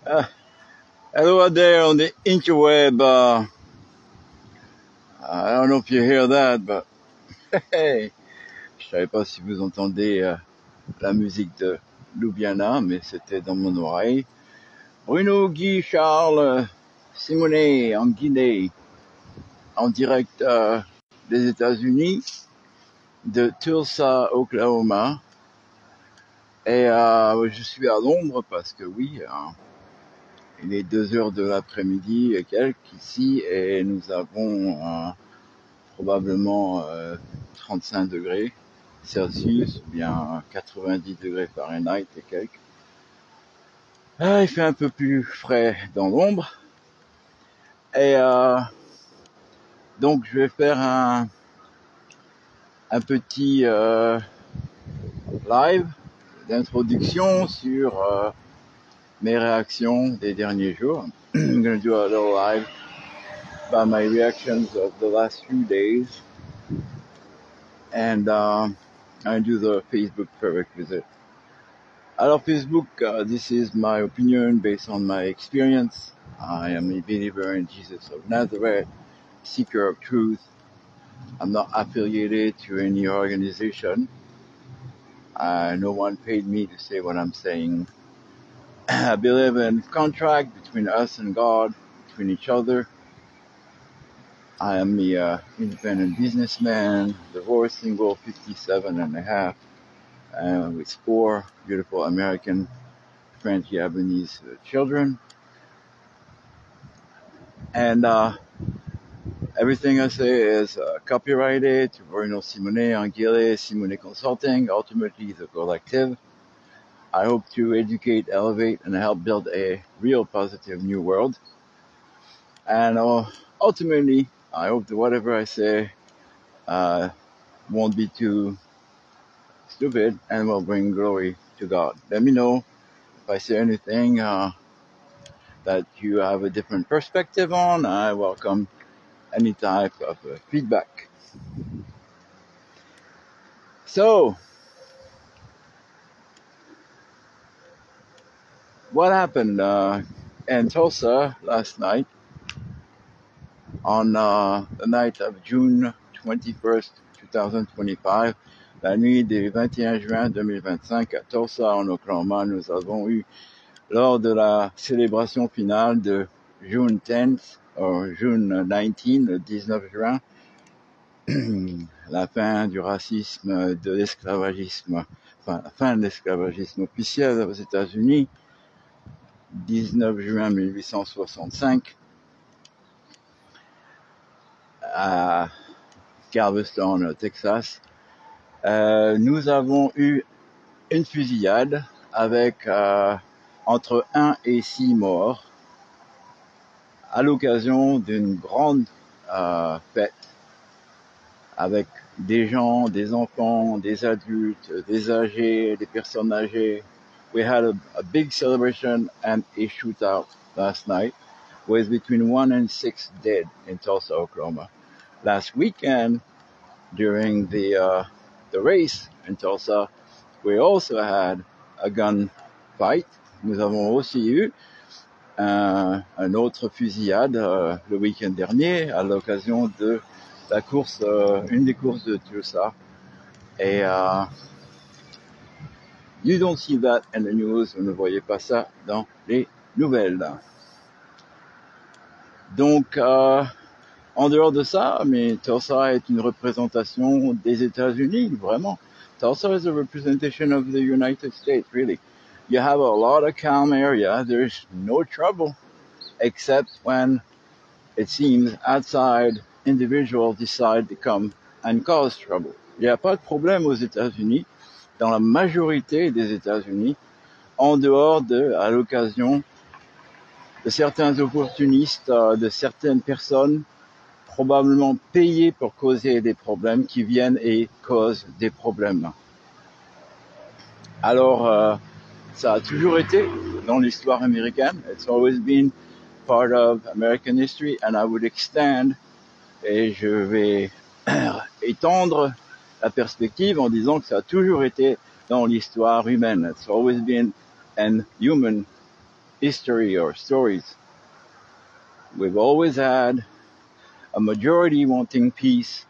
Uh, Hello out there on the interweb. I don't know if you hear that, but hey, je savais pas si vous entendez la musique de Ljubljana, mais c'était dans mon oreille. Bruno, Guy, Charles, Simonet, en Guinée, en direct des États-Unis, de Tulsa, Oklahoma. Et je suis à Londres parce que oui, il est 2 heures de l'après-midi et quelques ici, et nous avons probablement 35 degrés Celsius, ou bien 90 degrés Fahrenheit et quelques. Il fait un peu plus frais dans l'ombre. Et donc je vais faire un petit live d'introduction sur mes réactions des derniers jours. I'm going to do a little live about my reactions of the last few days. And I do the Facebook prerequisite. Alors Facebook, this is my opinion based on my experience. I am a believer in Jesus of Nazareth, seeker of truth. I'm not affiliated to any organization. No one paid me to say what I'm saying. I believe in contract between us and God, between each other. I am an independent businessman, divorced, single, 57 and a half, with 4 beautiful American, French, Japanese children. And everything I say is copyrighted to Bruno Simonet, Anguille, Simonet Consulting, ultimately the collective. I hope to educate, elevate, and help build a real positive new world. And ultimately, I hope that whatever I say won't be too stupid and will bring glory to God. Let me know if I say anything that you have a different perspective on. I welcome any type of feedback. So, what happened in Tulsa last night on the night of June 21st, 2025, la nuit du 21 juin 2025 à Tulsa, en Oklahoma, nous avons eu, lors de la célébration finale de June 10th, ou June 19, le 19 juin, la fin du racisme, de l'esclavagisme, enfin la fin de l'esclavagisme officiel aux États-Unis, 19 juin 1865, à Galveston, Texas. Nous avons eu une fusillade avec entre 1 et 6 morts à l'occasion d'une grande fête avec des gens, des enfants, des adultes, des âgés, des personnes âgées. We had a big celebration and a shootout last night with between 1 and 6 dead in Tulsa, Oklahoma. Last weekend, during the race in Tulsa, we also had a gunfight. Nous avons aussi eu un autre fusillade le week-end dernier à l'occasion de la course, une des courses de Tulsa. Et you don't see that in the news, vous ne voyez pas ça dans les nouvelles. Donc, en dehors de ça, mais Tulsa est une représentation des États-Unis, vraiment. Tulsa is a representation of the United States, really. You have a lot of calm area. There's no trouble, except when it seems outside individuals decide to come and cause trouble. Il n'y a pas de problème aux États-Unis, dans la majorité des États-Unis, en dehors de, à l'occasion de certains opportunistes, de certaines personnes probablement payées pour causer des problèmes, qui viennent et causent des problèmes. Alors, ça a toujours été dans l'histoire américaine. It's always been part of American history, and I would extend, et je vais étendre la perspective en disant que ça a toujours été dans l'histoire humaine. It's always been an human history or stories. We've always had a majority wanting peace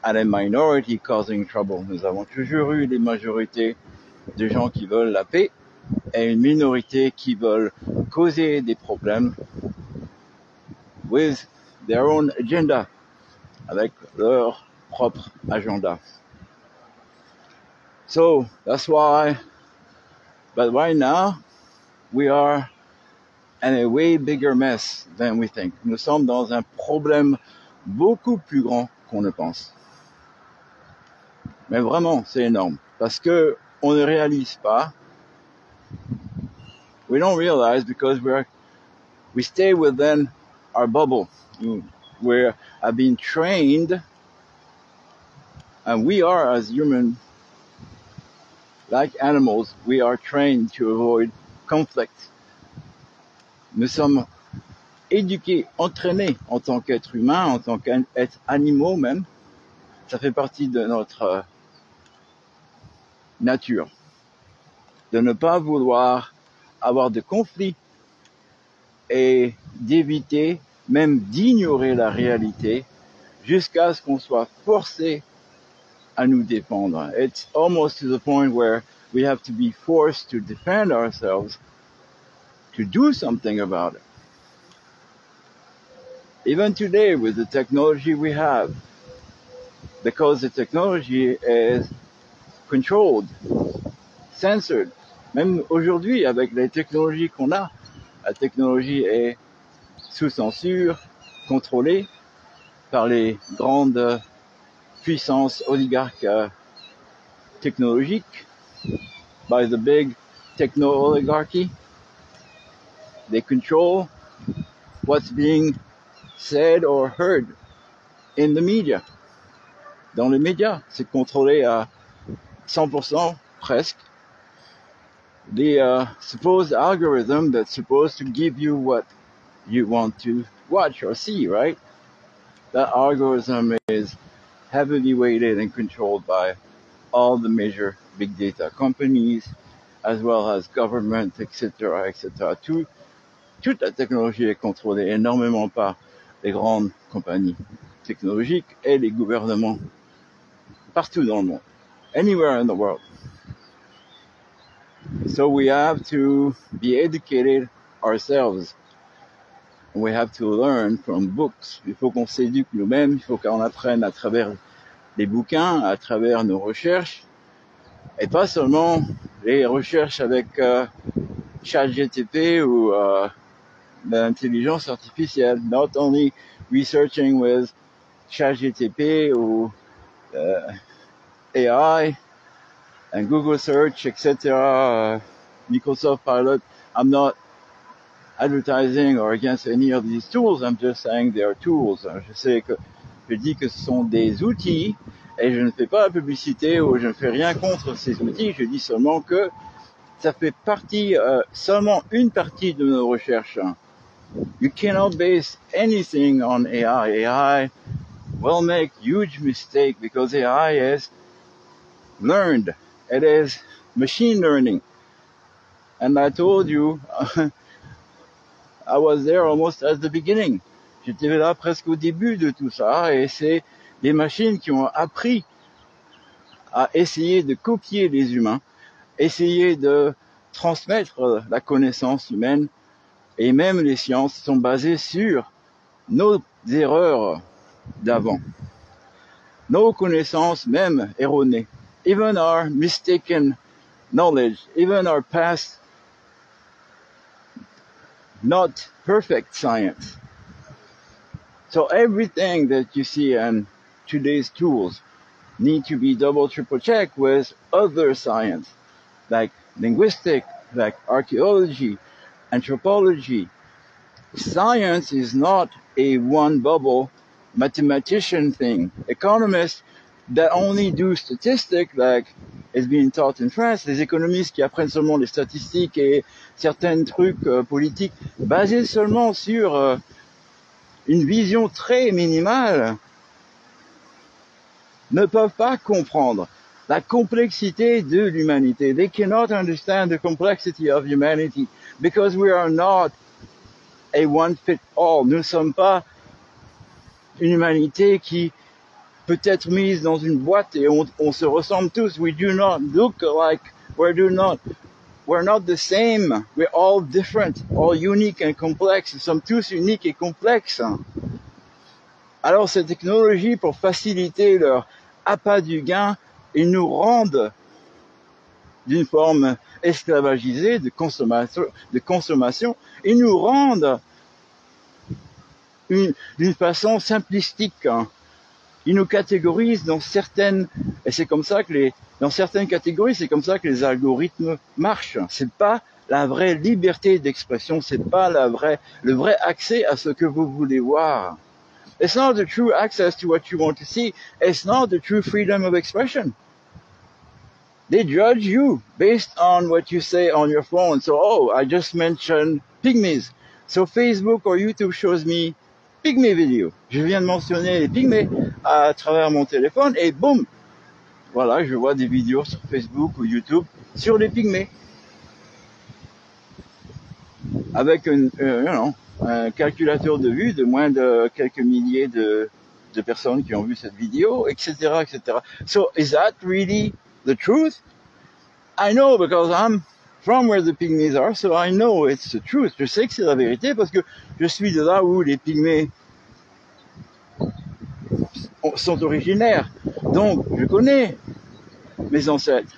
and a minority causing trouble. Nous avons toujours eu des majorités de gens qui veulent la paix et une minorité qui veulent causer des problèmes with their own agenda, avec leur propre agenda. So that's why, but right now, we are in a way bigger mess than we think. Nous sommes dans un problème beaucoup plus grand qu'on ne pense. Mais vraiment, c'est énorme. Parce que on ne réalise pas. We don't realize because we stay within our bubble. We have been trained, and we are as humans, like animals, we are trained to avoid conflict. Nous sommes éduqués, entraînés en tant qu'êtres humains, en tant qu'êtres animaux même. Ça fait partie de notre nature. De ne pas vouloir avoir de conflits et d'éviter, même d'ignorer la réalité jusqu'à ce qu'on soit forcé à nous défendre. It's almost to the point where we have to be forced to defend ourselves, to do something about it. Even today with the technology we have, because the technology is controlled, censored. Même aujourd'hui, avec les technologies qu'on a, la technologie est sous censure, contrôlée par les grandes puissances oligarques technologiques, by the big techno-oligarchy. They control what's being said or heard in the media. Dans les médias, c'est contrôlé à 100% presque. The supposed algorithm that's supposed to give you what you want to watch or see, right? That algorithm is heavily weighted and controlled by all the major big data companies, as well as government, etc., etc. Toute la technologie est contrôlée énormément par les grandes compagnies technologiques et les gouvernements partout dans le monde, anywhere in the world. So we have to be educated ourselves. We have to learn from books. Il faut qu'on s'éduque nous-mêmes, il faut qu'on apprenne à travers les bouquins, à travers nos recherches, et pas seulement les recherches avec ChatGPT ou l'intelligence artificielle. Not only researching with ChatGPT or AI and Google Search, etc., Microsoft Pilot. I'm not advertising or against any of these tools. I'm just saying they are tools. Je dis que ce sont des outils et je ne fais pas la publicité ou je ne fais rien contre ces outils. Je dis seulement que ça fait partie, seulement une partie de nos recherches. You cannot base anything on AI. AI will make huge mistake because AI is learned. It is machine learning. And I told you, I was there almost at the beginning. J'étais là presque au début de tout ça et c'est des machines qui ont appris à essayer de copier les humains, essayer de transmettre la connaissance humaine et même les sciences sont basées sur nos erreurs d'avant, nos connaissances même erronées, even our mistaken knowledge, even our past not perfect science. So everything that you see in today's tools need to be double, triple checked with other science, like linguistic, like archaeology, anthropology. Science is not a one bubble mathematician thing. Economists that only do statistics, like is being taught in France, les économistes qui apprennent seulement les statistiques et certains trucs politiques basés seulement sur une vision très minimale, ne peuvent pas comprendre la complexité de l'humanité. They cannot understand the complexity of humanity because we are not a one fit all. Nous ne sommes pas une humanité qui peut être mise dans une boîte et on se ressemble tous. We do not look alike. We're not the same. We're all different, all unique and complex. Nous sommes tous uniques et complexes. Alors ces technologies, pour faciliter leur appât du gain, ils nous rendent d'une forme esclavagisée de consommation, ils nous rendent d'une façon simplistique. Ils nous catégorisent dans certaines, et c'est comme ça que dans certaines catégories, c'est comme ça que les algorithmes marchent. C'est pas la vraie liberté d'expression, c'est pas le vrai accès à ce que vous voulez voir. It's not the true access to what you want to see. It's not the true freedom of expression. They judge you based on what you say on your phone. So, oh, I just mentioned pygmies. So Facebook or YouTube shows me pygmy video. Je viens de mentionner les pygmées à travers mon téléphone et boum, voilà, je vois des vidéos sur Facebook ou YouTube sur les pygmées. Avec un calculateur de vues de moins de quelques milliers de personnes qui ont vu cette vidéo, etc., etc. So, is that really the truth? I know because I'm from where the pygmies are, so I know it's the truth. Je sais que c'est la vérité parce que je suis de là où les pygmées sont originaires. Donc, je connais mes ancêtres.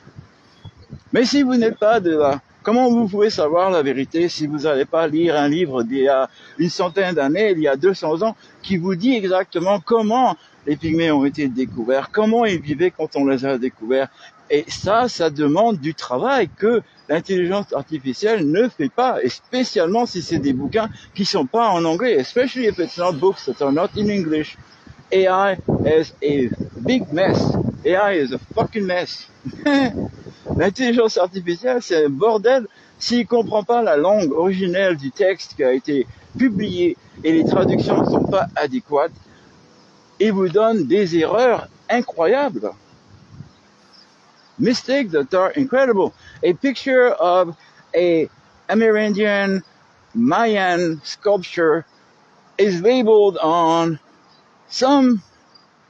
Mais si vous n'êtes pas de là, comment vous pouvez savoir la vérité si vous n'allez pas lire un livre d'il y a une centaine d'années, il y a 200 ans, qui vous dit exactement comment les pygmées ont été découverts, comment ils vivaient quand on les a découverts. Et ça demande du travail que l'intelligence artificielle ne fait pas, et spécialement si c'est des bouquins qui sont pas en anglais, especially if it's not books that are not in English. AI is a big mess. AI is a fucking mess. L'intelligence artificielle, c'est un bordel s'il comprend pas la langue originelle du texte qui a été publié et les traductions ne sont pas adéquates. Il vous donne des erreurs incroyables. Mistakes that are incredible. A picture of a Amerindian Mayan sculpture is labeled on some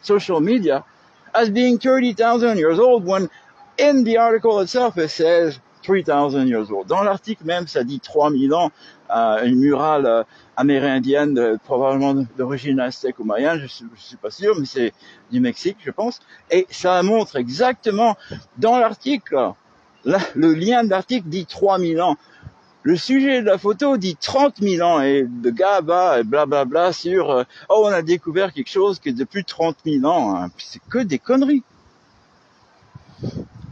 social media as being 30,000 years old when in the article itself it says 3,000 years old. Dans l'article même, ça dit 3000 ans, une murale amérindienne, probablement d'origine aztèque ou mayenne, je suis pas sûr, mais c'est du Mexique, je pense. Et ça montre exactement, dans l'article, le lien de l'article dit 3000 ans. Le sujet de la photo dit 30 000 ans et le gars va blablabla sur oh, on a découvert quelque chose qui est de plus de 30 000 ans. Hein. C'est que des conneries.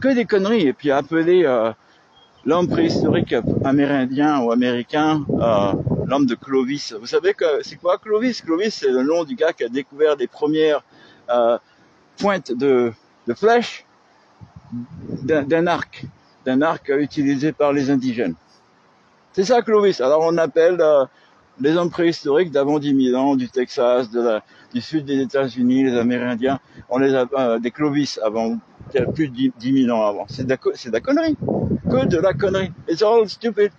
Que des conneries. Et puis appeler l'homme préhistorique amérindien ou américain l'homme de Clovis. Vous savez que c'est quoi Clovis? Clovis, c'est le nom du gars qui a découvert les premières pointes de flèches d'un arc utilisé par les indigènes. C'est ça Clovis. Alors on appelle les hommes préhistoriques d'avant 10 000 ans, du Texas, du sud des États-Unis, les Amérindiens, on les a des Clovis avant, plus de 10 000 ans avant. C'est de la connerie. Que de la connerie. It's all stupid.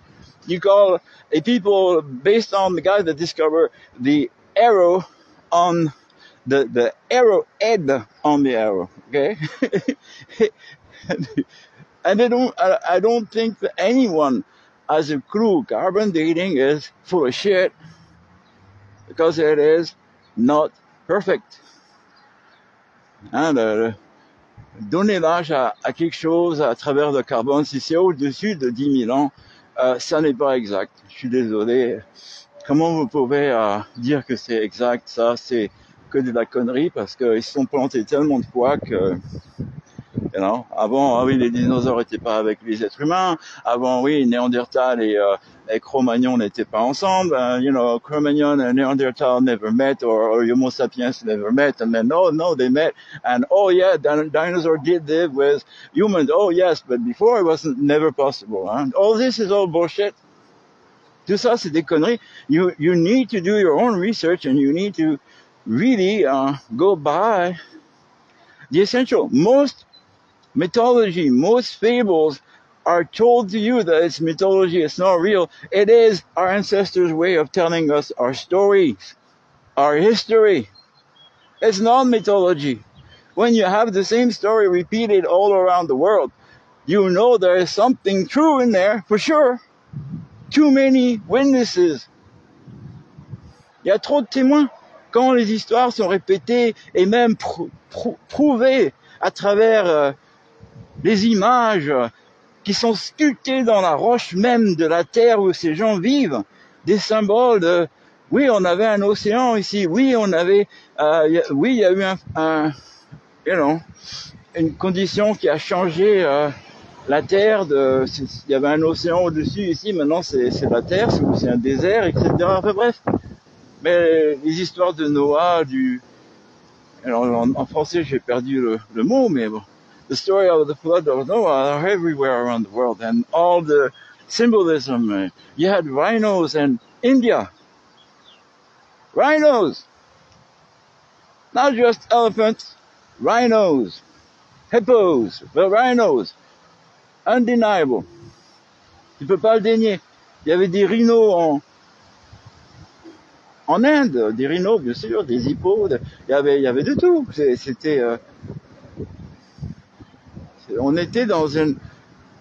You call a people based on the guy that discovered the arrow on the arrow head on the arrow. Okay? And I don't think that anyone has a clue. Carbon dating is full of shit because it is not perfect. Hein, donner l'âge à quelque chose à travers le carbone, si c'est au-dessus de 10 000 ans, ça n'est pas exact. Je suis désolé. Comment vous pouvez dire que c'est exact? Ça, c'est que de la connerie parce qu'ils se sont plantés tellement de fois que... You know, avant, ah oui, les dinosaures n'étaient pas avec les êtres humains. Avant, oui, Néandertal et Cro-Magnon n'étaient pas ensemble. You know, Cro-Magnon and Neanderthal never met, or Homo sapiens never met. And then, no, they met. And oh yeah, dinosaur did live with humans. Oh yes, but before it wasn't never possible. Hein? All this is all bullshit. Tout ça, c'est des conneries. You need to do your own research and you need to really go by the essential. Most Mythology, most fables are told to you that it's mythology, it's not real. It is our ancestors' way of telling us our stories, our history. It's not mythology. When you have the same story repeated all around the world, you know there is something true in there, for sure. Too many witnesses. Il y a trop de témoins. Quand les histoires sont répétées et même prouvées à travers les images qui sont sculptées dans la roche même de la terre où ces gens vivent, des symboles de oui, on avait un océan ici, oui, on avait oui, il y a eu une condition qui a changé la terre, il y avait un océan au-dessus ici, maintenant c'est la terre, c'est un désert, etc. Enfin bref. Mais les histoires de Noah, alors en français j'ai perdu le mot, mais bon. The story of the flood of Noah are everywhere around the world, and all the symbolism. You had rhinos in India. Rhinos! Not just elephants, rhinos. Hippos, but rhinos. Undeniable. Tu peux pas le dénier. Il y avait des rhinos en Inde, des rhinos, bien sûr, des hippos, il y avait de tout. On était dans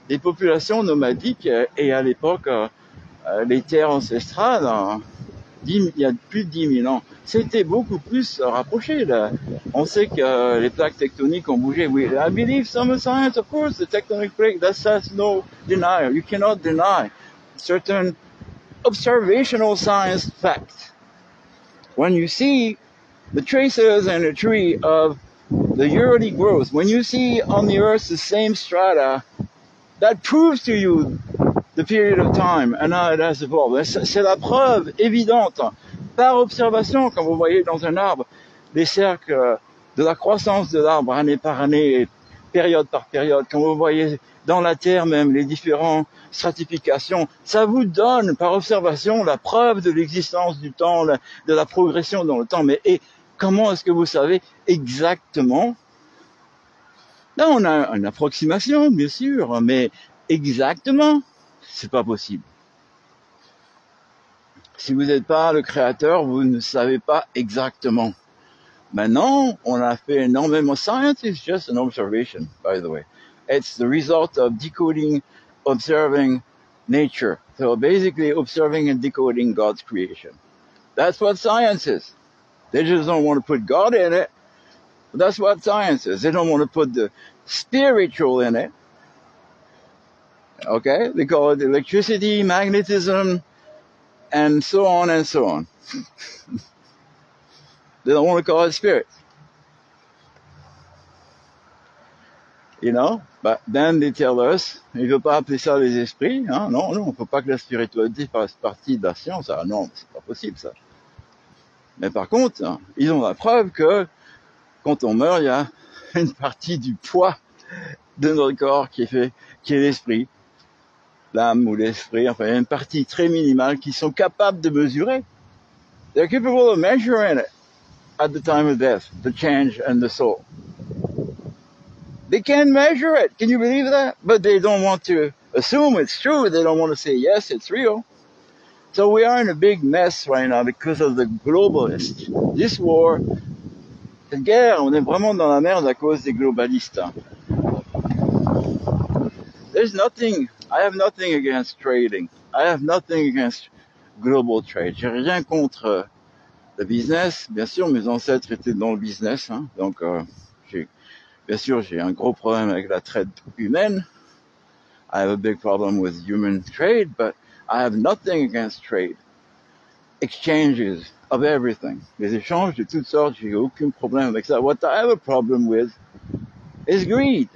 des populations nomadiques et à l'époque, les terres ancestrales, il y a plus de 10 000 ans, c'était beaucoup plus rapproché. Là. On sait que les plaques tectoniques ont bougé. Oui, I believe some science, of course, the tectonic plate, that's no denial. You cannot deny certain observational science facts. When you see the traces in a tree of the yearly growth, when you see on the earth the same strata, that proves to you the period of time and how it has evolved. C'est la preuve évidente, par observation, quand vous voyez dans un arbre les cercles de la croissance de l'arbre année par année, période par période, quand vous voyez dans la terre même les différentes stratifications, ça vous donne par observation la preuve de l'existence du temps, de la progression dans le temps. Mais et comment est-ce que vous savez exactement? Là, on a une approximation, bien sûr, mais exactement, c'est pas possible. Si vous n'êtes pas le créateur, vous ne savez pas exactement. Maintenant, on a fait énormément. Science is just an observation, by the way. It's the result of decoding, observing nature. So basically observing and decoding God's creation. That's what science is. They just don't want to put God in it. That's what science is. They don't want to put the spiritual in it. Okay? They call it electricity, magnetism, and so on and so on. They don't want to call it spirit. You know? But then they tell us, il ne veut pas appeler ça les esprits, hein? Non, on ne peut pas que la spiritualité fasse partie de la science. Ah non, c'est pas possible ça. Mais par contre, hein, ils ont la preuve que quand on meurt, il y a une partie du poids de notre corps qui est l'esprit, l'âme ou l'esprit, enfin, il y a une partie très minimale qu'ils sont capables de mesurer. They're capable of measuring it at the time of death, the change and the soul. They can measure it. Can you believe that? But they don't want to assume it's true. They don't want to say, yes, it's real. So we are in a big mess right now because of the globalists. This war, cette guerre, on est vraiment dans la merde à cause des globalistes. There's nothing, I have nothing against trading. I have nothing against global trade. J'ai rien contre le business. Bien sûr, mes ancêtres étaient dans le business, hein. Donc, bien sûr, j'ai un gros problème avec la traite humaine. I have a big problem with human trade, but I have nothing against trade. Exchanges of everything. Les échanges de toutes sortes, j'ai aucun problème avec ça. What I have a problem with is greed.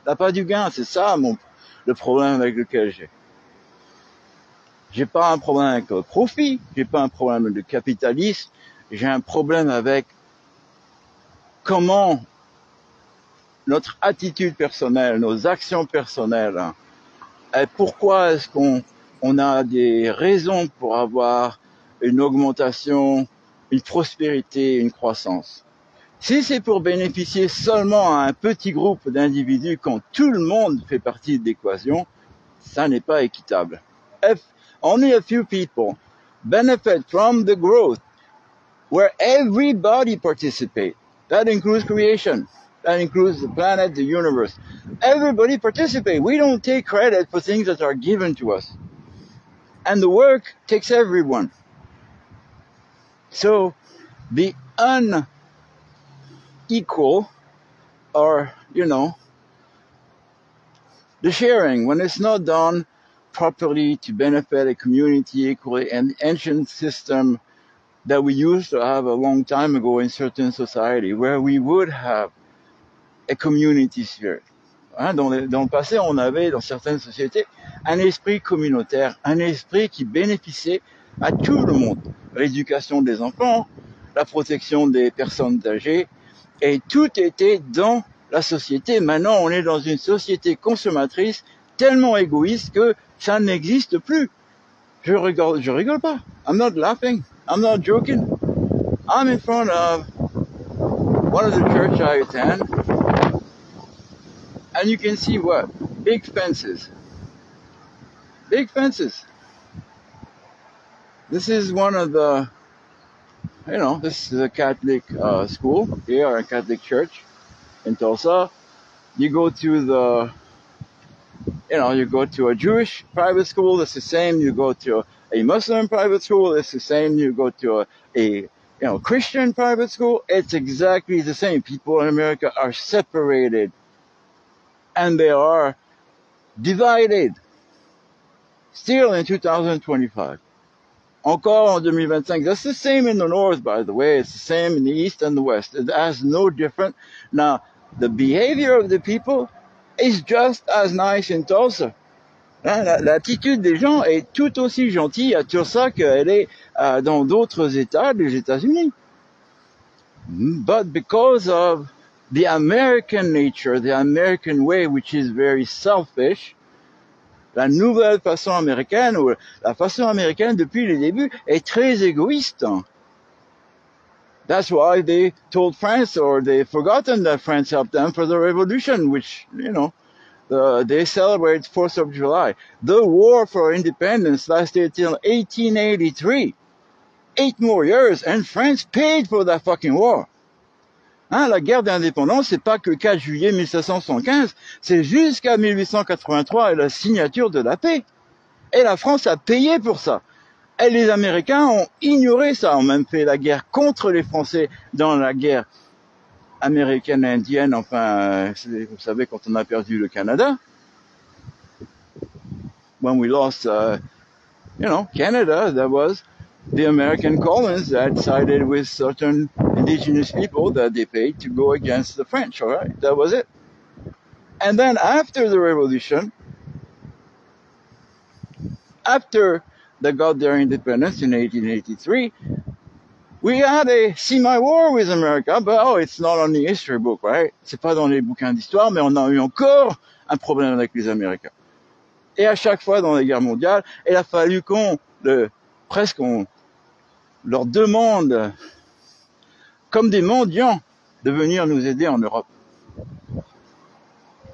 L'appât du gain, c'est ça le problème avec lequel j'ai. J'ai pas un problème avec le profit, j'ai pas un problème avec le capitalisme, j'ai un problème avec comment notre attitude personnelle, nos actions personnelles, et pourquoi est-ce qu'on a des raisons pour avoir une augmentation, une prospérité, une croissance. Si c'est pour bénéficier seulement à un petit groupe d'individus quand tout le monde fait partie de l'équation, ça n'est pas équitable. If only a few people benefit from the growth where everybody participates, that includes creation, that includes the planet, the universe. Everybody participates. We don't take credit for things that are given to us. And the work takes everyone. So the unequal, or, the sharing, when it's not done properly to benefit a community equally, an ancient system that we used to have a long time ago in certain society, where we would have a community spirit. Hein, dans le passé, on avait dans certaines sociétés un esprit communautaire, un esprit qui bénéficiait à tout le monde. L'éducation des enfants, la protection des personnes âgées, et tout était dans la société. Maintenant, on est dans une société consommatrice tellement égoïste que ça n'existe plus. Je rigole pas. I'm not laughing. I'm not joking. I'm in front of one of the church I attend, and you can see what? Big fences. Big fences. This is one of the, this is a Catholic school here, a Catholic church in Tulsa. You go to you go to a Jewish private school, it's the same. You go to a Muslim private school, it's the same. You go to a Christian private school, it's exactly the same. People in America are separated and they are divided. Still in 2025. Encore en 2025. That's the same in the north, by the way. It's the same in the east and the west. It has no different. Now, the behavior of the people is just as nice in Tulsa. L'attitude des gens est tout aussi gentille à Tulsa qu'elle est dans d'autres États des États-Unis. But because of the American nature, the American way, which is very selfish, la nouvelle façon américaine, ou la façon américaine depuis le début, est très égoïste. That's why they told France, or they've forgotten that France helped them for the revolution, which, they celebrate 4th of July. The war for independence lasted till 1883. 8 more years, and France paid for that fucking war. La guerre d'indépendance, c'est pas que 4 juillet 1775, c'est jusqu'à 1883 et la signature de la paix. Et la France a payé pour ça. Et les Américains ont ignoré ça, ont même fait la guerre contre les Français dans la guerre américaine indienne, enfin, vous savez, quand on a perdu le Canada. When we lost, Canada, that was the American colonies that sided with certain indigenous people that they paid to go against the French, all right? That was it. And then after the revolution, after they got their independence in 1883, we had a semi-war with America, but it's not on the history book, right? C'est pas dans les bouquins d'histoire, mais on a eu encore un problème avec les Américains. Et à chaque fois dans les guerres mondiales, il a fallu qu'on leur demande, comme des mendiants, de venir nous aider en Europe.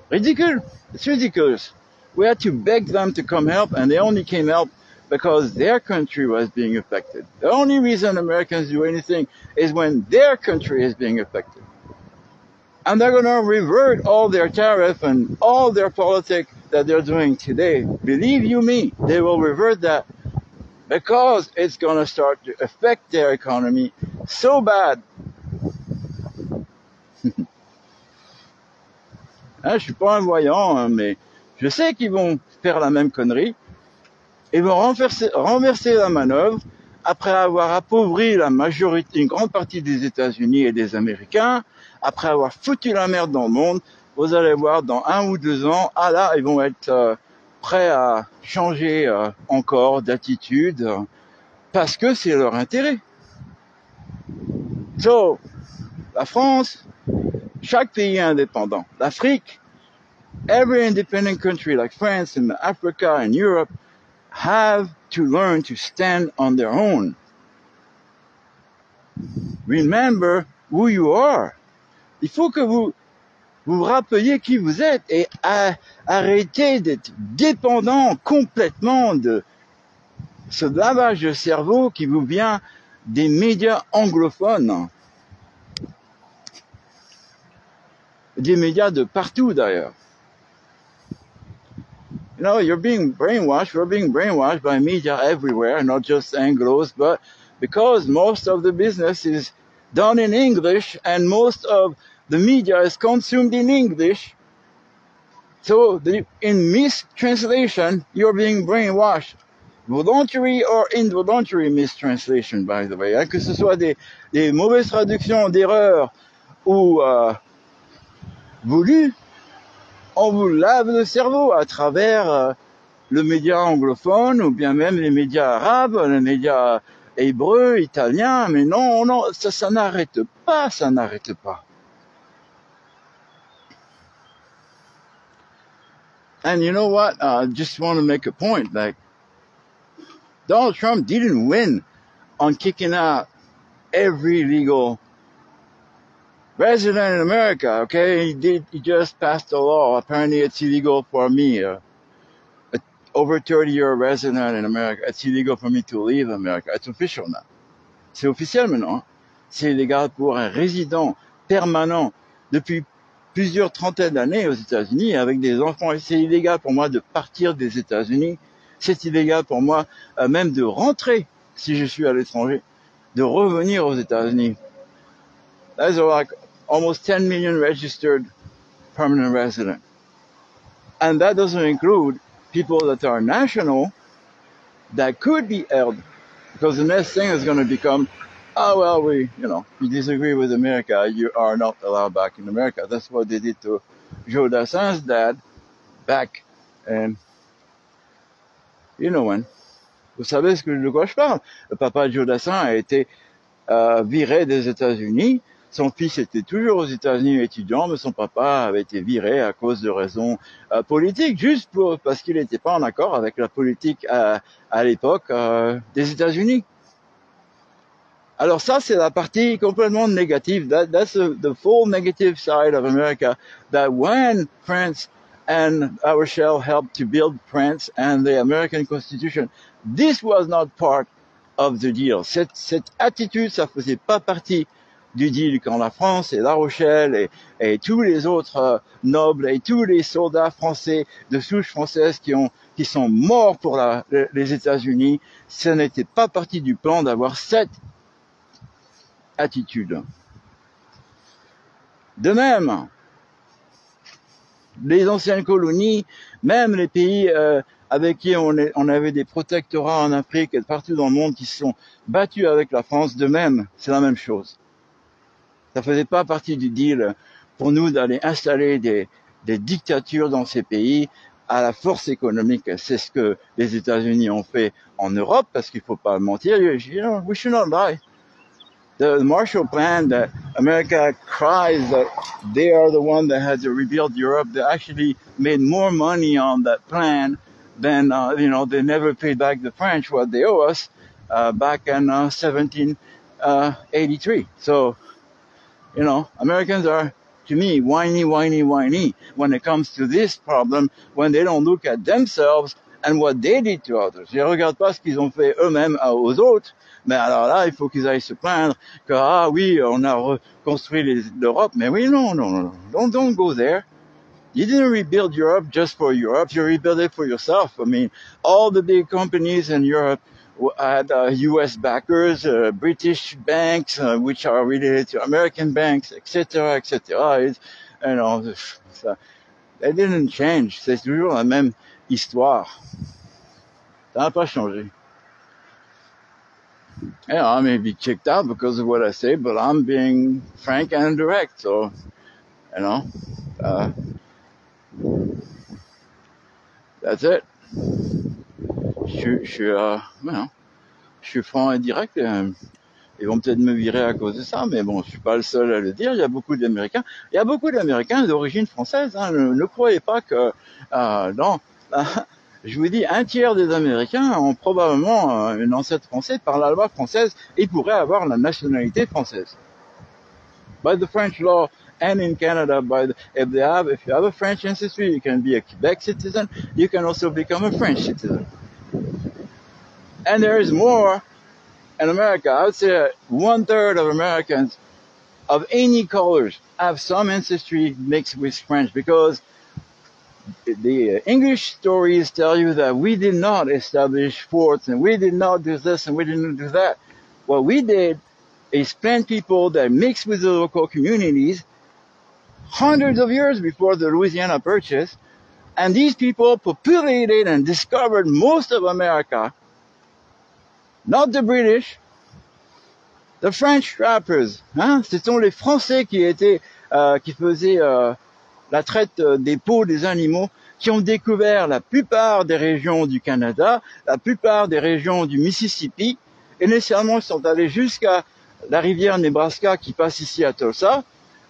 Ridicule. It's ridiculous. We had to beg them to come help, and they only came help because their country was being affected. The only reason Americans do anything is when their country is being affected. And they're going to revert all their tariff and all their politics that they're doing today. Believe you me, they will revert that because it's going to start to affect their economy so bad. Je suis pas un voyant, mais je sais qu'ils vont faire la même connerie. Ils vont renverser la manœuvre après avoir appauvri la majorité, une grande partie des États-Unis et des Américains, après avoir foutu la merde dans le monde. Vous allez voir, dans 1 ou 2 ans, là, ils vont être prêts à changer encore d'attitude parce que c'est leur intérêt. So, la France, chaque pays indépendant, l'Afrique, every independent country like France and Africa and Europe have to learn to stand on their own. Remember who you are. Il faut que vous vous rappeliez qui vous êtes et arrêtez d'être dépendant complètement de ce lavage de cerveau qui vous vient des médias anglophones, des médias de partout d'ailleurs. You know, you're being brainwashed, we're being brainwashed by media everywhere, not just Anglos, but because most of the business is done in English and most of the media is consumed in English. So in mistranslation, you're being brainwashed. Voluntary or involuntary mistranslation, by the way. Que ce soit des mauvaises traductions d'erreurs ou voulues, on vous lave le cerveau à travers le média anglophone ou bien même les médias arabes, les médias hébreux, italiens. Mais non, non, ça n'arrête pas, ça n'arrête pas. And you know what? I just want to make a point. Like, Donald Trump didn't win on kicking out every legal resident in America, okay? He just passed a law. Apparently it's illegal for me, over 30-year resident in America. It's illegal for me to leave America. It's official now. C'est officiel maintenant. C'est illégal pour un résident permanent depuis plusieurs trentaines d'années aux États-Unis avec des enfants. Et c'est illégal pour moi de partir des États-Unis. C'est illégal pour moi même de rentrer si je suis à l'étranger, de revenir aux États-Unis. There's like almost 10 million registered permanent residents. And that doesn't include people that are national that could be held. Because the next thing is going to become, oh, well, we disagree with America, you are not allowed back in America. That's what they did to Joe Dassein's dad back in, you know when. Vous savez de quoi je parle. Le papa de Joe Dassin a été viré des États-Unis. Son fils était toujours aux États-Unis étudiant, mais son papa avait été viré à cause de raisons politiques, juste parce qu'il n'était pas en accord avec la politique à l'époque des États-Unis. Alors ça, c'est la partie complètement négative. That's the full negative side of America. That when France and La Rochelle helped to build France and the American Constitution, this was not part of the deal. Cette attitude, ça faisait pas partie du deal quand la France et La Rochelle et tous les autres nobles et tous les soldats français de souche française qui sont morts pour les États-Unis, ce n'était pas partie du plan d'avoir cette attitude. De même, les anciennes colonies, même les pays avec qui on avait des protectorats en Afrique et partout dans le monde qui se sont battus avec la France, de même, c'est la même chose. Ça faisait pas partie du deal pour nous d'aller installer des dictatures dans ces pays à la force économique. C'est ce que les États-Unis ont fait en Europe, parce qu'il faut pas mentir. You know, we should not lie. The Marshall Plan that America cries that they are the one that had to rebuild Europe, they actually made more money on that plan than, they never paid back the French what they owe us back in 1783. So, Americans are, to me, whiny when it comes to this problem, when they don't look at themselves and what they did to others. Ils regardent pas ce qu'ils ont fait eux-mêmes aux autres, mais alors là, il faut qu'ils aillent se plaindre que, ah oui, on a reconstruit l'Europe. Mais oui, non, don't go there. You didn't rebuild Europe just for Europe, you rebuilt it for yourself. I mean, all the big companies in Europe had US backers, British banks, which are related to American banks, etc., etc. They didn't change. C'est toujours la même histoire. Ça n'a pas changé. I may be kicked out because of what I say, but I'm being frank and direct. So, that's it. Je suis franc et direct. Ils vont peut-être me virer à cause de ça, mais bon, je suis pas le seul à le dire. Il y a beaucoup d'Américains d'origine française. Hein. Ne croyez pas que non. Je vous dis, un tiers des Américains ont probablement une ancêtre française par la loi française et pourraient avoir la nationalité française. By the French law, and in Canada. If you have a French ancestry, you can be a Quebec citizen. You can also become a French citizen. And there is more in America. I would say 1/3 of Americans of any colors have some ancestry mixed with French, because the English stories tell you that we did not establish forts and we did not do this and we didn't do that. What we did is plant people that mixed with the local communities hundreds of years before the Louisiana Purchase, and these people populated and discovered most of America. Not the British, the French trappers. Hein? Ce sont les Français qui faisaient la traite des peaux des animaux, qui ont découvert la plupart des régions du Canada, la plupart des régions du Mississippi. Initialement, ils sont allés jusqu'à la rivière Nebraska qui passe ici à Tulsa.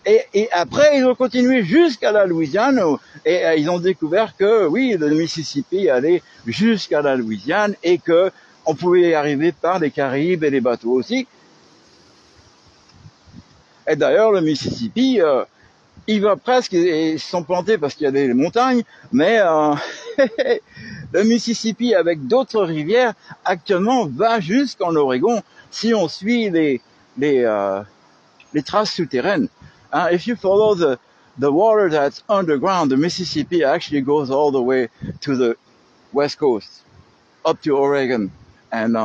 Et après, ils ont continué jusqu'à la Louisiane et ils ont découvert que, oui, le Mississippi allait jusqu'à la Louisiane et que on pouvait y arriver par les Caraïbes et les bateaux aussi. Et d'ailleurs, le Mississippi, il va presque, ils se sont plantés parce qu'il y a des montagnes, mais le Mississippi, avec d'autres rivières, actuellement, va jusqu'en Oregon si on suit les traces souterraines. If you follow the water that's underground, the Mississippi actually goes all the way to the west coast, up to Oregon. And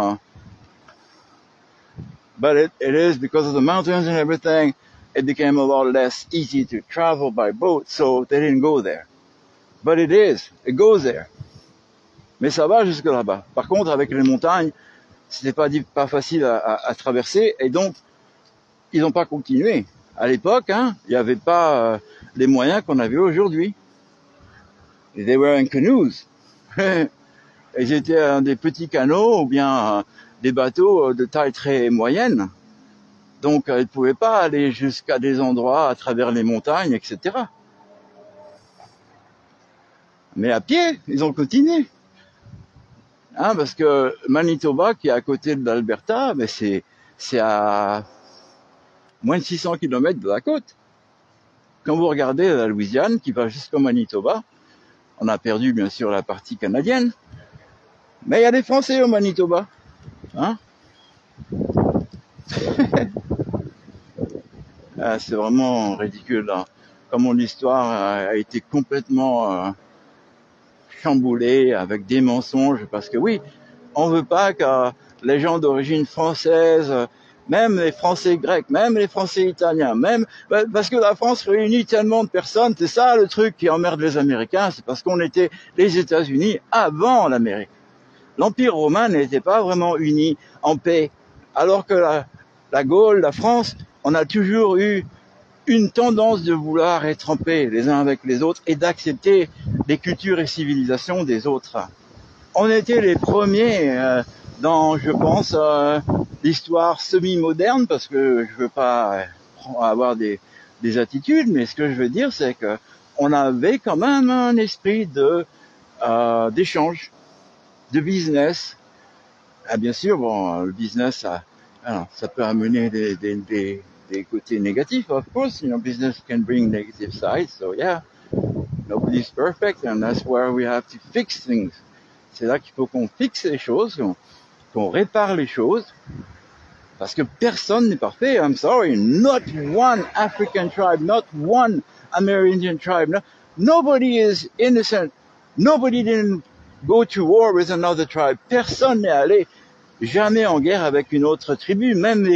but it is, because of the mountains and everything, it became a lot less easy to travel by boat, so they didn't go there. But it goes there. Mais ça va jusque là-bas. Par contre, avec les montagnes, c'était pas facile à traverser, et donc ils n'ont pas continué. À l'époque, il n'y avait pas les moyens qu'on avait aujourd'hui. They were in canoes. Ils étaient des petits canots ou bien des bateaux de taille très moyenne. Donc, ils ne pouvaient pas aller jusqu'à des endroits à travers les montagnes, etc. Mais à pied, ils ont continué. Parce que Manitoba, qui est à côté de l'Alberta, mais c'est à moins de 600 km de la côte. Quand vous regardez la Louisiane, qui va jusqu'au Manitoba, on a perdu bien sûr la partie canadienne, mais il y a des Français au Manitoba. C'est vraiment ridicule. Comment l'histoire a été complètement chamboulée avec des mensonges, parce que oui, on veut pas que les gens d'origine française, même les Français grecs, même les Français italiens, même parce que la France réunit tellement de personnes, c'est ça le truc qui emmerde les Américains, c'est parce qu'on était les États-Unis avant l'Amérique. L'Empire romain n'était pas vraiment uni en paix, alors que la Gaule, la France, on a toujours eu une tendance de vouloir être en paix les uns avec les autres et d'accepter les cultures et civilisations des autres. On était les premiers dans, je pense, l'histoire semi-moderne, parce que je veux pas avoir des attitudes, mais ce que je veux dire, c'est que on avait quand même un esprit d'échange, de business. Bien sûr, bon, le business, ça peut amener des côtés négatifs, of course. Business can bring negative sides, so yeah, nobody's perfect, and that's where we have to fix things. C'est là qu'il faut qu'on fixe les choses, qu'on répare les choses, parce que personne n'est parfait. I'm sorry, not one African tribe, not one Amerindian tribe. No, nobody is innocent. Nobody didn't go to war with another tribe. Personne n'est allé jamais en guerre avec une autre tribu. Même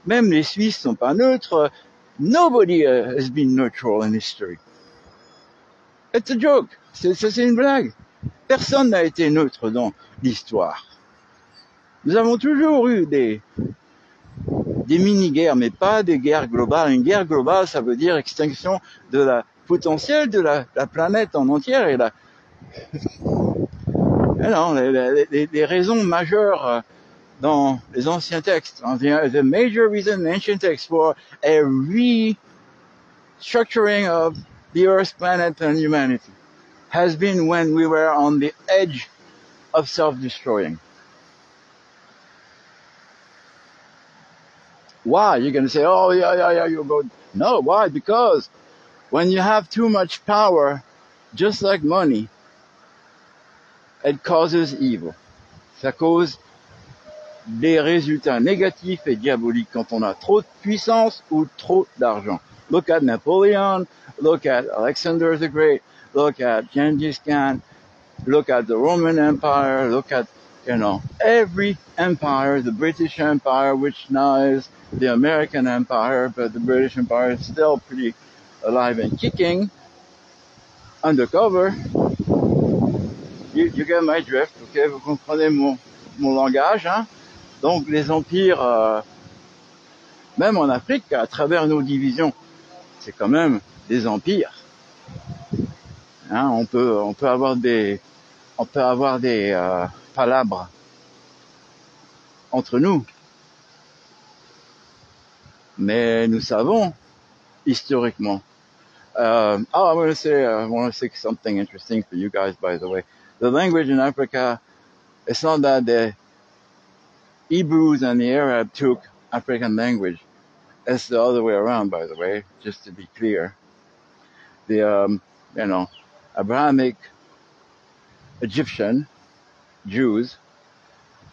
les Suisses sont pas neutres. Nobody has been neutral in history. It's a joke. C'est une blague. Personne n'a été neutre dans l'histoire. Nous avons toujours eu des mini-guerres, mais pas des guerres globales. Une guerre globale, ça veut dire extinction de la potentielle de la planète en entière. Et non, les raisons majeures dans les anciens textes, the major reason in ancient texts for a restructuring of the Earth's planet and humanity has been when we were on the edge of self-destroying. Why? You're going to say, oh, yeah, you go. No, why? Because when you have too much power, just like money, it causes evil. Ça cause des résultats négatifs et diaboliques quand on a trop de puissance ou trop d'argent. Look at Napoleon, look at Alexander the Great, look at Genghis Khan, look at the Roman Empire, look at, every empire, the British Empire, which now is the American Empire, but the British Empire is still pretty alive and kicking, undercover. You get my drift, ok? Vous comprenez mon langage, hein? Donc les empires, même en Afrique, à travers nos divisions, c'est quand même des empires. Hein, on peut avoir des palabres entre nous, mais nous savons historiquement. I want to say something interesting for you guys, by the way. The language in Africa, it's not that the Hebrews and the Arab took African language. It's the other way around, by the way, just to be clear. The, Abrahamic Egyptian Jews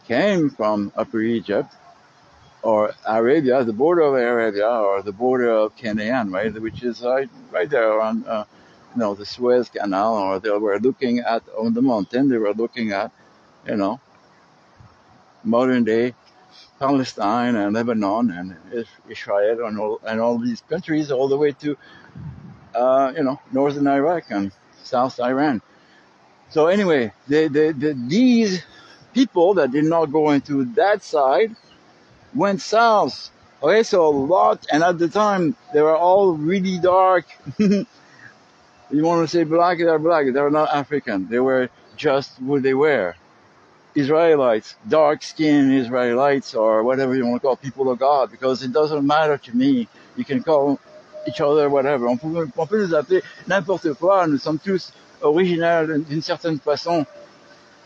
came from Upper Egypt or Arabia, the border of Arabia or the border of Canaan, right, which is right there on, the Suez Canal, or they were looking at, on the mountain, they were looking at, modern day Palestine and Lebanon and Israel and all these countries all the way to, northern Iraq and South Iran. So anyway, these people that did not go into that side went south. Okay, so a lot, and at the time, they were all really dark. You want to say black, they're black. They're not African. They were just who they were. Israelites, dark-skinned Israelites, or whatever you want to call people of God, because it doesn't matter to me. You can call each other whatever. On peut nous appeler n'importe quoi. Nous sommes tous originels d'une certaine façon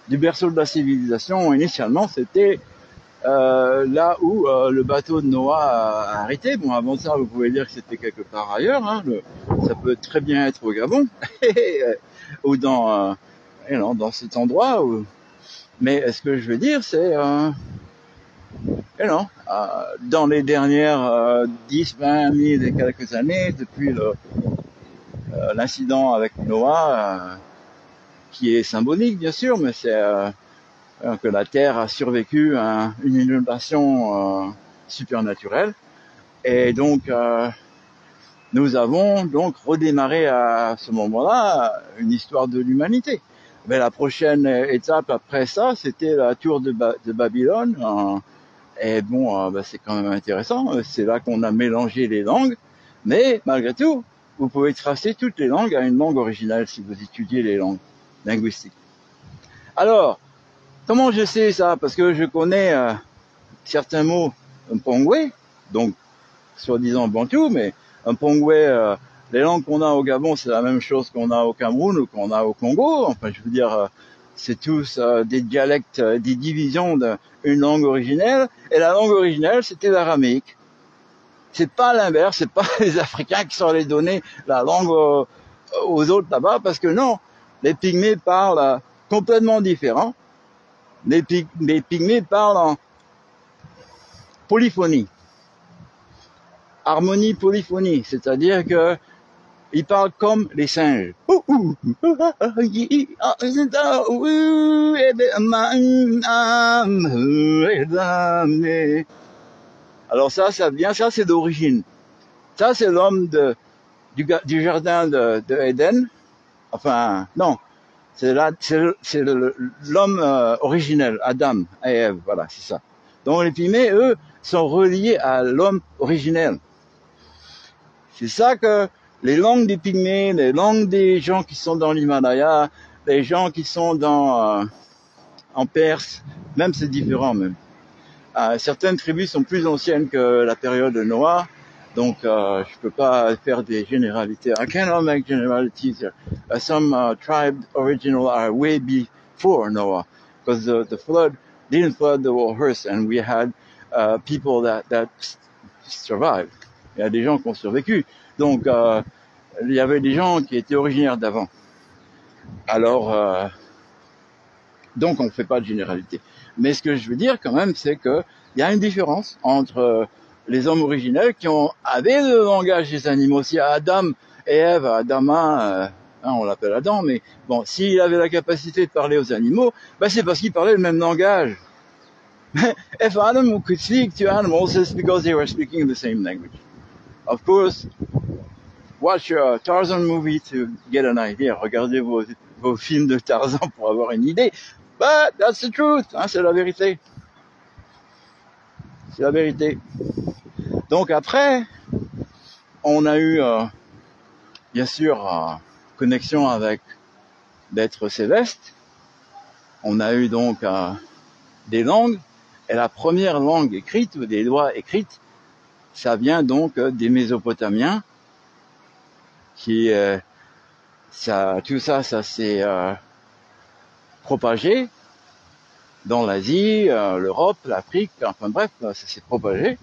du berceau de la civilisation. Initialement, c'était là où le bateau de Noah a arrêté. Bon, avant ça, vous pouvez dire que c'était quelque part ailleurs. Hein. Ça peut très bien être au Gabon ou dans cet endroit. Mais ce que je veux dire, c'est dans les dernières 10, 20 000 et quelques années, depuis l'incident avec Noah, qui est symbolique bien sûr, mais c'est que la Terre a survécu à une inondation supernaturelle. Et donc, nous avons donc redémarré à ce moment-là une histoire de l'humanité. Mais la prochaine étape après ça, c'était la tour de Babylone. Et bon, c'est quand même intéressant. C'est là qu'on a mélangé les langues. Mais malgré tout, vous pouvez tracer toutes les langues à une langue originale si vous étudiez les langues linguistiques. Alors, comment je sais ça? Parce que je connais certains mots mpongwe, donc soi-disant bantou, mais mpongwe, les langues qu'on a au Gabon, c'est la même chose qu'on a au Cameroun ou qu'on a au Congo. Enfin, je veux dire, c'est tous des dialectes, des divisions d'une langue originelle. Et la langue originelle, c'était l'araméique. C'est pas l'inverse, c'est pas les Africains qui sont allés donner la langue aux autres là-bas, parce que non, les Pygmées parlent complètement différent. Les Pygmées parlent en polyphonie. Harmonie, polyphonie, c'est-à-dire que ils parlent comme les singes. Alors ça c'est d'origine. Ça c'est l'homme du jardin de Éden. Enfin, non, c'est l'homme originel, Adam et Ève, voilà, c'est ça. Donc les Pygmées, eux, sont reliés à l'homme originel. C'est ça que les langues des Pygmées, les langues des gens qui sont dans l'Himalaya, les gens qui sont en Perse, même c'est différent même. Certaines tribus sont plus anciennes que la période de Noah, donc je peux pas faire des généralités. I cannot make generalities here. Some tribes original are way before Noah, because the flood didn't flood the whole earth, and we had people that survived. Il y a des gens qui ont survécu. Donc, il y avait des gens qui étaient originaires d'avant. Alors, donc on ne fait pas de généralité. Mais ce que je veux dire quand même, c'est que il y a une différence entre les hommes originels qui avaient le langage des animaux. Si Adam et Ève, Adama, on l'appelle Adam, mais bon, s'il avait la capacité de parler aux animaux, ben c'est parce qu'ils parlaient le même langage. If Adam could speak to animals, it's because they were speaking the same language. Of course, watch a Tarzan movie to get an idea. Regardez vos films de Tarzan pour avoir une idée. But that's the truth, hein, c'est la vérité. C'est la vérité. Donc après, on a eu, bien sûr, connexion avec l'être céleste. On a eu donc des langues. Et la première langue écrite, ou des lois écrites, ça vient donc des Mésopotamiens, tout ça s'est propagé dans l'Asie, l'Europe, l'Afrique, enfin bref, ça s'est propagé.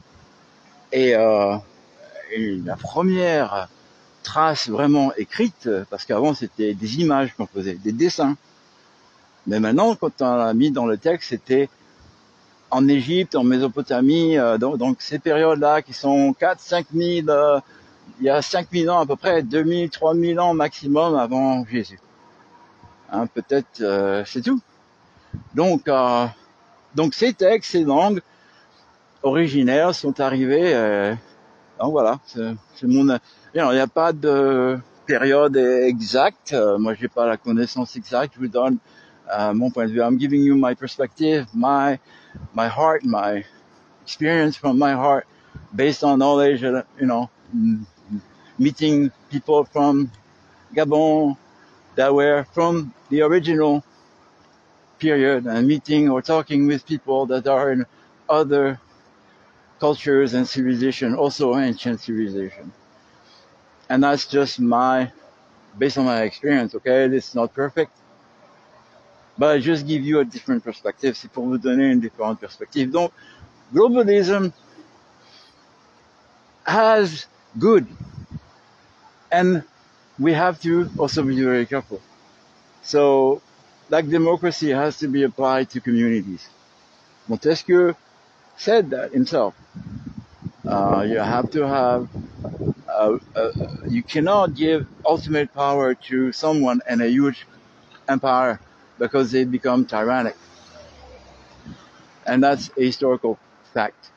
Et la première trace vraiment écrite, parce qu'avant c'était des images qu'on faisait, des dessins. Mais maintenant, quand on l'a mis dans le texte, c'était en Égypte, en Mésopotamie, donc ces périodes-là qui sont 4-5 000, il y a 5 000 ans à peu près, 2 000, 3 000 ans maximum avant Jésus. Hein, peut-être, c'est tout. Donc ces textes, ces langues originaires sont arrivées. Donc voilà, c'est mon. Il n'y a pas de période exacte. Moi, j'ai pas la connaissance exacte. Je vous donne mon point de vue. I'm giving you my perspective, my heart, my experience from my heart, based on knowledge. Meeting people from Gabon that were from the original period, and meeting or talking with people that are in other cultures and civilization, also ancient civilization. And that's just based on my experience, okay? It's not perfect, but I just give you a different perspective. C'est pour vous donner une différente perspective. Donc, globalism has good, and we have to also be very careful. So, like democracy has to be applied to communities. Montesquieu said that himself. You have to have, you cannot give ultimate power to someone in a huge empire because they become tyrannic. And that's a historical fact.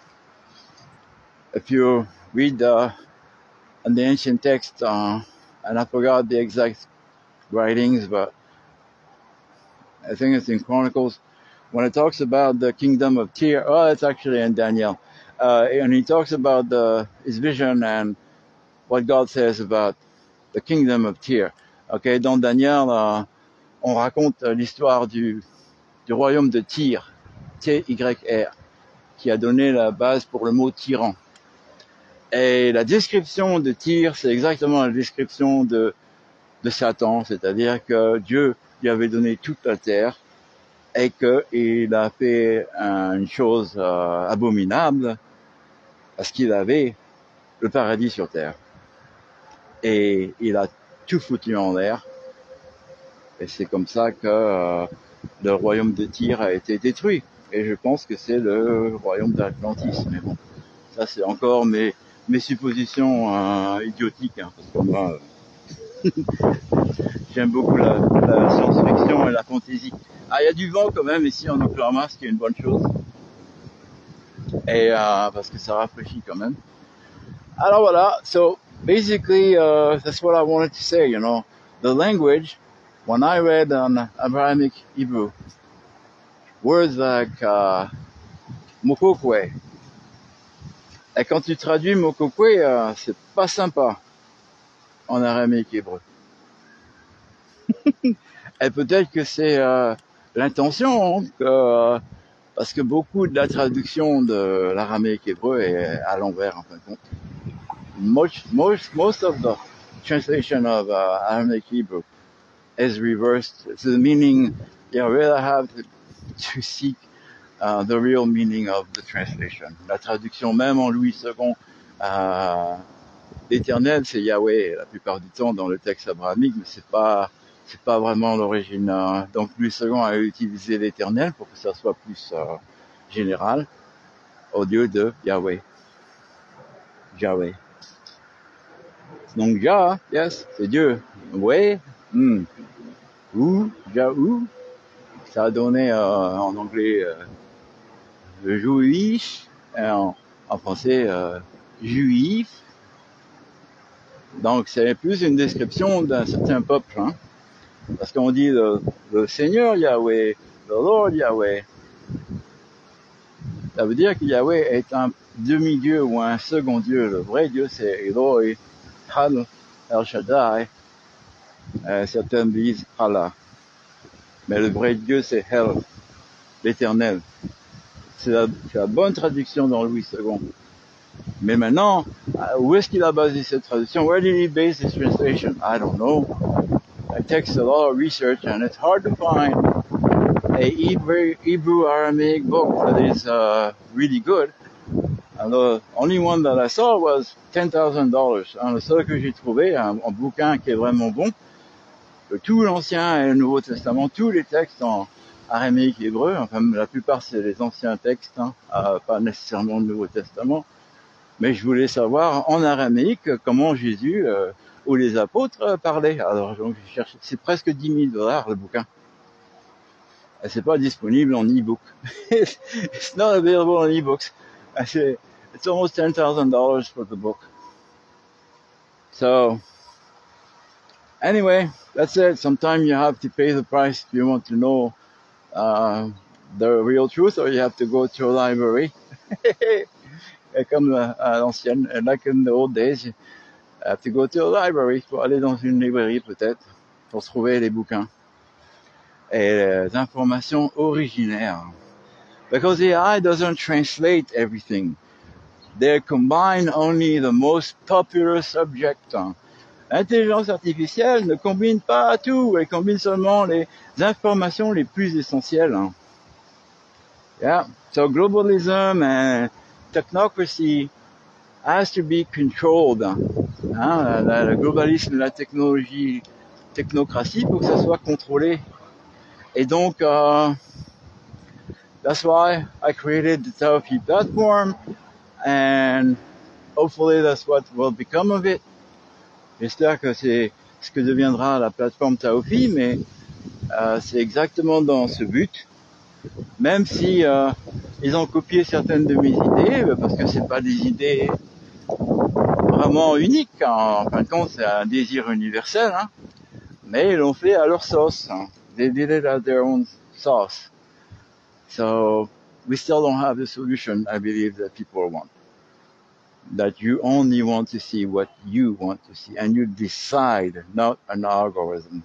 If you read the ancient text, and I forgot the exact writings, but I think it's in Chronicles, when it talks about the kingdom of Tyre, it's actually in Daniel, and he talks about his vision and what God says about the kingdom of Tyre. Okay, dans Daniel, on raconte l'histoire du royaume de Tyr, T-Y-R, qui a donné la base pour le mot tyran. Et la description de Tyr, c'est exactement la description de Satan, c'est-à-dire que Dieu lui avait donné toute la terre et qu'il a fait une chose abominable parce qu'il avait le paradis sur terre. Et il a tout foutu en l'air. Et c'est comme ça que le royaume de Tyr a été détruit. Et je pense que c'est le royaume d'Atlantis. Mais bon, ça c'est encore mes suppositions idiotiques, hein, parce que moi, j'aime beaucoup la science-fiction et la fantasy. Ah, il y a du vent quand même ici en Oklahoma, ce qui est une bonne chose. Et parce que ça rafraîchit quand même. Alors voilà, so basically that's what I wanted to say, The language, when I read on Abrahamic Hebrew, words like Mokokwe. Et quand tu traduis Mokokwe, c'est pas sympa en aramique hébreu. Et peut-être que c'est l'intention, parce que beaucoup de la traduction de l'araméique hébreu est à l'envers en fin de compte. Most of the translation of Aramaic Hebrew is reversed. So the meaning, you really have to seek the real meaning of the translation. La traduction même en Louis II l'Éternel, c'est Yahweh la plupart du temps dans le texte abrahamique, mais c'est pas vraiment l'origine. Donc Louis II a utilisé l'Éternel pour que ça soit plus général au lieu de Yahweh. Yahweh. Donc Jah, yes, c'est Dieu. Ouais, ou, Yahou, ça a donné en anglais juif, et en français juif. Donc c'est plus une description d'un certain peuple, hein, parce qu'on dit le Seigneur Yahweh, le Lord Yahweh. Ça veut dire que Yahweh est un demi-dieu ou un second dieu. Le vrai Dieu c'est Eloi, Hal, El Shaddai. Certains disent Allah. Mais le vrai Dieu c'est Hel, l'éternel. C'est la bonne traduction dans Louis II. Mais maintenant, où est-ce qu'il a basé cette traduction? Where did he base his translation? I don't know. It takes a lot of research and it's hard to find a Hebrew Aramaic book that is really good. And the only one that I saw was $10,000. Le seul que j'ai trouvé, un bouquin qui est vraiment bon, que tout l'Ancien et le Nouveau Testament, tous les textes en araméique et hébreu, enfin la plupart c'est les anciens textes, hein, pas nécessairement le Nouveau Testament, mais je voulais savoir en araméique comment Jésus ou les apôtres parlaient. Alors donc j'ai cherché, c'est presque $10,000 le bouquin. Et c'est pas disponible en e-book. It's not available on e-books. It's almost $10,000 for the book. So anyway, that's it. Sometimes you have to pay the price if you want to know the real truth, or you have to go to a library. Comme à l'ancienne, like in the old days, you have to go to a library. Faut aller dans une librairie peut-être pour trouver les bouquins et les informations originaires. Because the AI doesn't translate everything. They combine only the most popular subject. L'intelligence artificielle ne combine pas tout, elle combine seulement les informations les plus essentielles. Yeah, so globalism and technocracy has to be controlled. Le globalisme, la technologie, technocratie, pour que ça soit contrôlé. Et donc, that's why I created the Taofi platform, and hopefully that's what will become of it. J'espère que c'est ce que deviendra la plateforme Taofi, mais c'est exactement dans ce but. Même si ils ont copié certaines de mes idées, parce que c'est pas des idées vraiment uniques. En fin de compte, c'est un désir universel, hein, mais ils l'ont fait à leur sauce. Hein. They did it at their own sauce. So we still don't have the solution, I believe, that people want. That you only want to see what you want to see, and you decide, not an algorithm.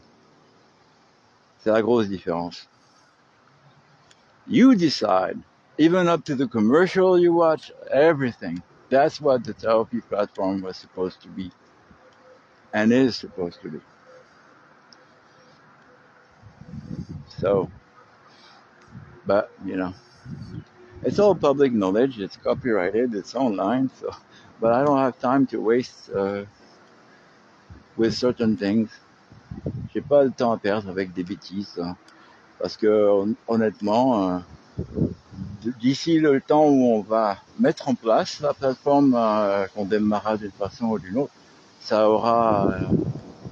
C'est la grosse différence. You decide, even up to the commercial you watch, everything. That's what the Taofi platform was supposed to be, and is supposed to be. So, but, you know, it's all public knowledge, it's copyrighted, it's online, so, but I don't have time to waste with certain things. J'ai pas le temps à perdre avec des bêtises, hein, parce que honnêtement, d'ici le temps où on va mettre en place la plateforme qu'on démarrera d'une façon ou d'une autre, ça aura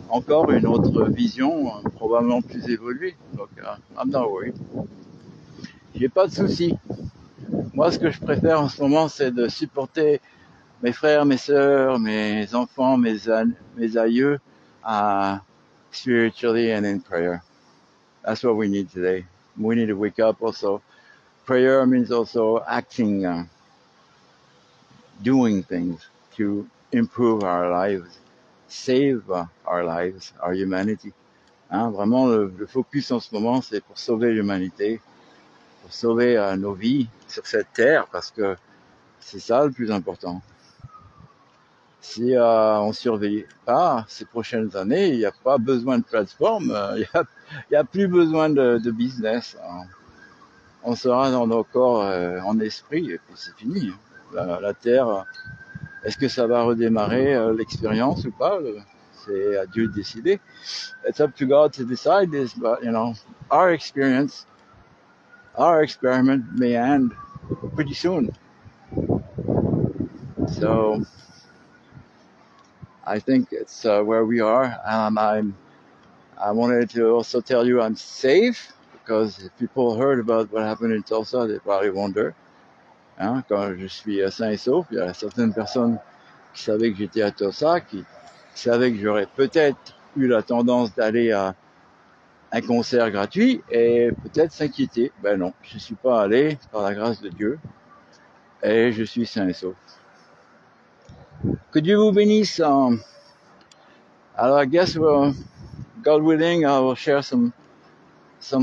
encore une autre vision, probablement plus évoluée. Donc, I'm not worried. J'ai pas de soucis. Moi, ce que je préfère en ce moment, c'est de supporter mes frères, mes sœurs, mes enfants, mes aïeux, spiritually and in prayer. That's what we need today. We need to wake up also. Prayer means also acting, doing things to improve our lives, save our lives, our humanity. Hein, vraiment, le focus en ce moment, c'est pour sauver l'humanité, pour sauver nos vies sur cette terre, parce que c'est ça le plus important. Si on surveille pas ces prochaines années, il n'y a pas besoin de plateforme, il y a plus besoin de business. on sera dans nos corps en esprit, et puis c'est fini. La Terre, est-ce que ça va redémarrer l'expérience ou pas? C'est à Dieu de décider. It's up to God to decide this, but you know, our experience, our experiment may end pretty soon. So I think it's where we are. I wanted to also tell you I'm safe, because if people heard about what happened in Tulsa, they probably wonder. Hein, quand je suis sain et sauf, il y a certaines personnes qui savaient que j'étais à Tulsa, qui savaient que j'aurais peut-être eu la tendance d'aller à un concert gratuit et peut-être s'inquiéter. Ben non, je suis pas allé par la grâce de Dieu et je suis sain et sauf. Que Dieu vous bénisse. Alors, I guess God willing, I will share some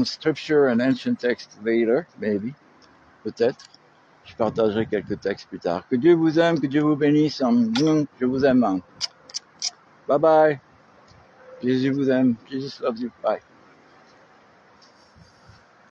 scripture and ancient text later, maybe, peut-être. Je partagerai quelques textes plus tard. Que Dieu vous aime, que Dieu vous bénisse. Je vous aime. Bye bye. Jésus vous aime. Jesus loves you. Bye.